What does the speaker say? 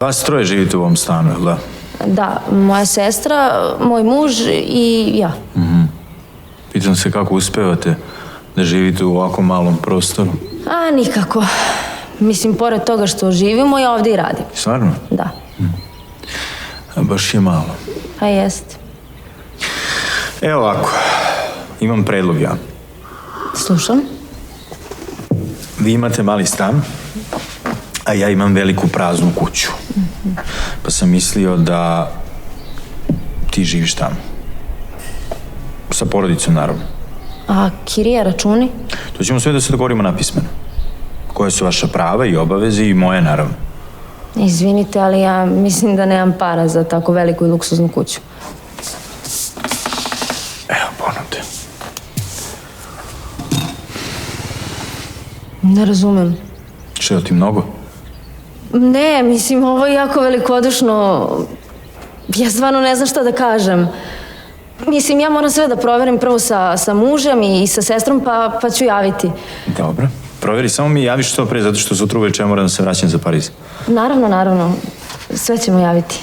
Vas troje živite u ovom stanu, jel da? Da, moja sestra, moj muž i ja. Pitam se kako uspevate da živite u ovako malom prostoru. A, nikako. Mislim, pored toga što živimo, ja ovdje i radim. Stvarno? Da. A baš je malo. A jest. Evo ovako, imam predlog ja. Slušam. Vi imate mali stan, a ja imam veliku praznu kuću. Pa sam mislio da ti živiš tamo. Sa porodicom, naravno. A kirija, računi? To ćemo sve da se dogovorimo napismeno. Koje su vaša prava i obaveze i moje, naravno. Izvinite, ali ja mislim da nemam para za tako veliku i luksuznu kuću. Evo, ponude. Ne razumem. Što je ti mnogo? Ne, mislim, ovo je jako velikodušno. Ja stvarno ne znam šta da kažem. Mislim, ja moram sve da proverim prvo sa mužem i sa sestrom, pa ću javiti. Dobro. Proveri, samo mi javiš što pre, zato što sutra uveče moram da se vraćam za Pariz. Naravno, naravno. Sve ćemo javiti.